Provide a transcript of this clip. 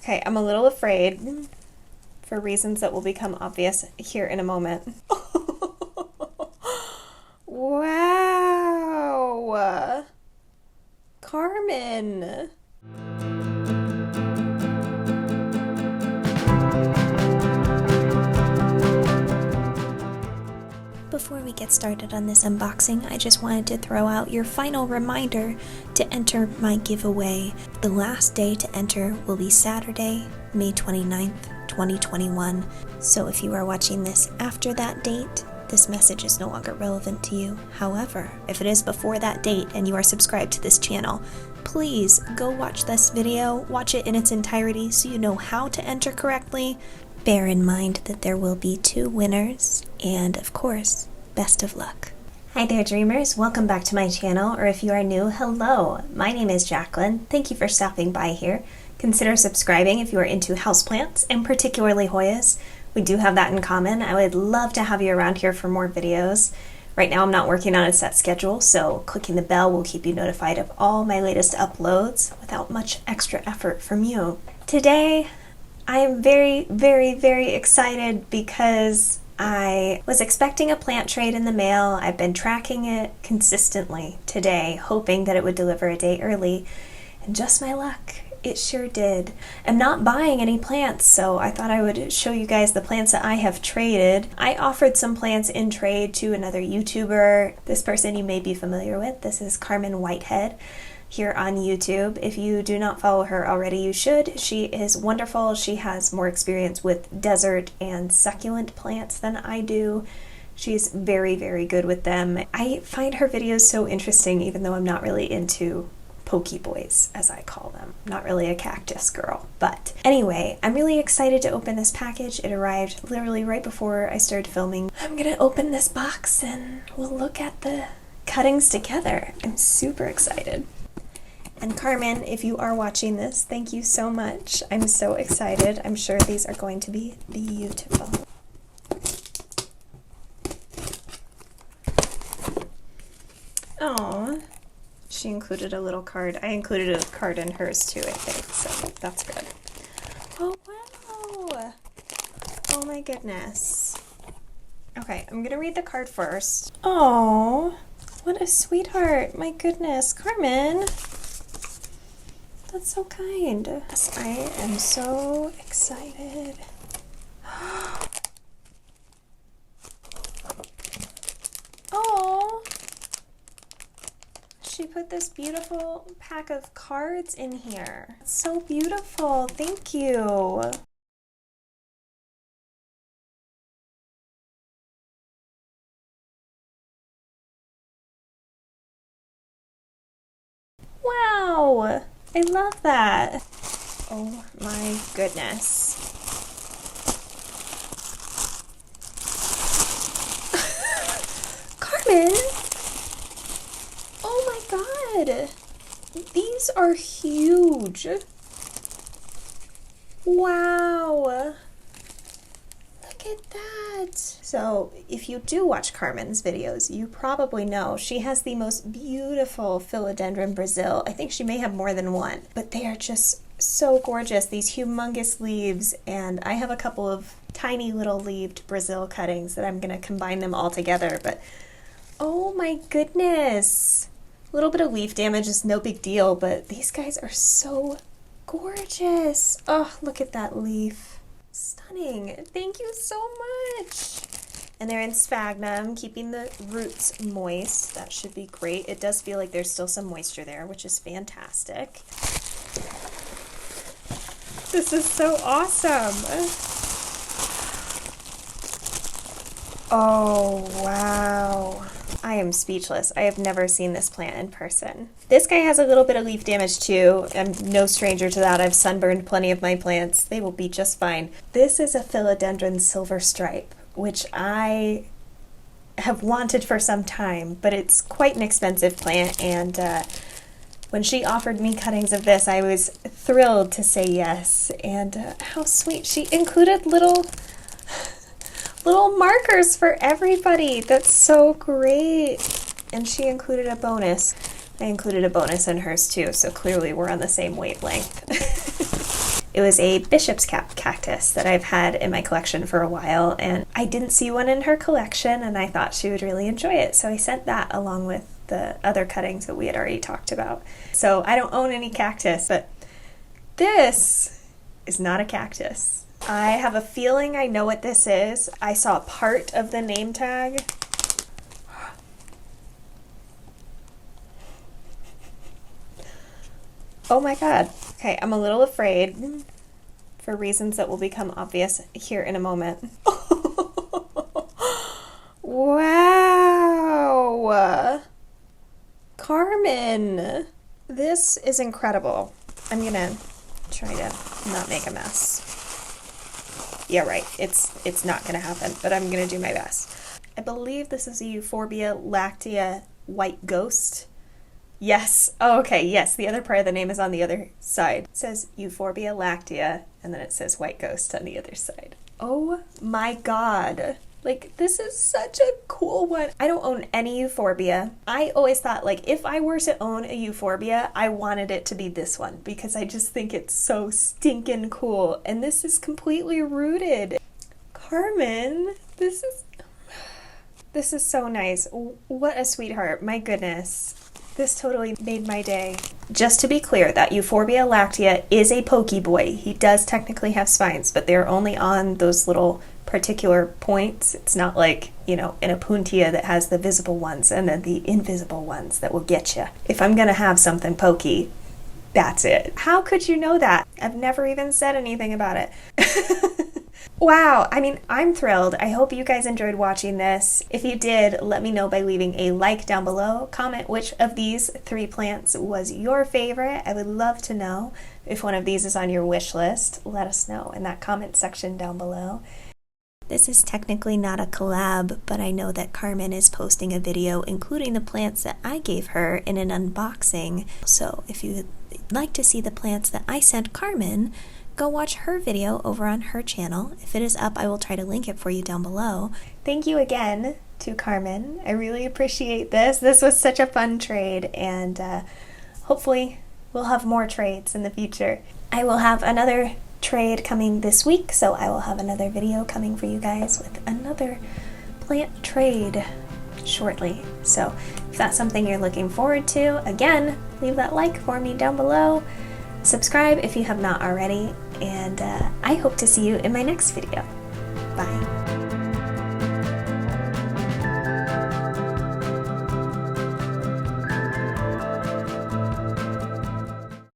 Okay, I'm a little afraid for reasons that will become obvious here in a moment. Wow! Carmen! Before we get started on this unboxing, I just wanted to throw out your final reminder to enter my giveaway. The last day to enter will be Saturday, May 29th, 2021. So if you are watching this after that date, this message is no longer relevant to you. However, if it is before that date and you are subscribed to this channel, please go watch this video, watch it in its entirety so you know how to enter correctly. Bear in mind that there will be 2 winners, and of course, best of luck. Hi there dreamers, welcome back to my channel, or if you are new, hello. My name is Jacqueline. Thank you for stopping by here. Consider subscribing if you are into houseplants, and particularly Hoyas. We do have that in common. I would love to have you around here for more videos. Right now I'm not working on a set schedule, so clicking the bell will keep you notified of all my latest uploads without much extra effort from you. Today, I am very, very, very excited because I was expecting a plant trade in the mail. I've been tracking it consistently today, hoping that it would deliver a day early, and just my luck, it sure did. I'm not buying any plants, so I thought I would show you guys the plants that I have traded. I offered some plants in trade to another YouTuber. This person you may be familiar with. This is Carmen Whitehead here on YouTube. If you do not follow her already, you should. She is wonderful. She has more experience with desert and succulent plants than I do. She's very, very good with them. I find her videos so interesting, even though I'm not really into pokeboys, as I call them. Not really a cactus girl. But anyway, I'm really excited to open this package. It arrived literally right before I started filming. I'm gonna open this box and we'll look at the cuttings together. I'm super excited. And Carmen, if you are watching this, thank you so much. I'm so excited. I'm sure these are going to be beautiful. Oh, she included a little card. I included a card in hers too, I think, so that's good. Oh, wow. Oh my goodness. Okay, I'm gonna read the card first. Oh, what a sweetheart. My goodness, Carmen. That's so kind. Yes, I am so excited. Oh, she put this beautiful pack of cards in here. It's so beautiful. Thank you. Wow. I love that. Oh my goodness. Carmen! Oh my god! These are huge. Wow! Look at that! So, if you do watch Carmen's videos, you probably know she has the most beautiful philodendron Brazil. I think she may have more than one, but they are just so gorgeous, these humongous leaves, and I have a couple of tiny little leaved Brazil cuttings that I'm going to combine them all together, but oh my goodness! A little bit of leaf damage is no big deal, but these guys are so gorgeous! Oh, look at that leaf. Stunning. Thank you so much. And they're in sphagnum, keeping the roots moist. That should be great. It does feel like there's still some moisture there, which is fantastic. This is so awesome. Oh, wow. I am speechless. I have never seen this plant in person. This guy has a little bit of leaf damage too. I'm no stranger to that. I've sunburned plenty of my plants. They will be just fine. This is a philodendron silver stripe, which I have wanted for some time, but it's quite an expensive plant, and when she offered me cuttings of this, I was thrilled to say yes. And how sweet. She included little markers for everybody. That's so great. And she included a bonus. I included a bonus in hers too, so clearly we're on the same wavelength. It was a bishop's cap cactus that I've had in my collection for a while, and I didn't see one in her collection, and I thought she would really enjoy it, so I sent that along with the other cuttings that we had already talked about. So I don't own any cactus, but this is not a cactus. I have a feeling I know what this is. I saw part of the name tag. Oh my god. Okay, I'm a little afraid for reasons that will become obvious here in a moment. Wow! Carmen! This is incredible. I'm gonna try to not make a mess. Yeah, right. It's not gonna happen, but I'm gonna do my best. I believe this is a Euphorbia lactea white ghost. Yes. Oh, okay. Yes. The other part of the name is on the other side. It says Euphorbia lactea, and then it says white ghost on the other side. Oh my god. Like, this is such a cool one. I don't own any Euphorbia. I always thought, like, if I were to own a Euphorbia, I wanted it to be this one because I just think it's so stinking cool. And this is completely rooted. Carmen, this is so nice. What a sweetheart. My goodness. This totally made my day. Just to be clear, that Euphorbia lactea is a pokeboy. He does technically have spines, but they're only on those little particular points. It's not like, you know, an Opuntia that has the visible ones and then the invisible ones that will get you. If I'm gonna have something pokey, that's it. How could you know that? I've never even said anything about it. Wow, I mean, I'm thrilled. I hope you guys enjoyed watching this. If you did, let me know by leaving a like down below. Comment which of these 3 plants was your favorite. I would love to know. If one of these is on your wish list, let us know in that comment section down below. This is technically not a collab, but I know that Carmen is posting a video including the plants that I gave her in an unboxing. So if you would like to see the plants that I sent Carmen, go watch her video over on her channel. If it is up, I will try to link it for you down below. Thank you again to Carmen. I really appreciate this. This was such a fun trade, and hopefully we'll have more trades in the future. I will have another trade coming this week, so I will have another video coming for you guys with another plant trade shortly. So if that's something you're looking forward to, again, leave that like for me down below. Subscribe if you have not already, and I hope to see you in my next video. Bye.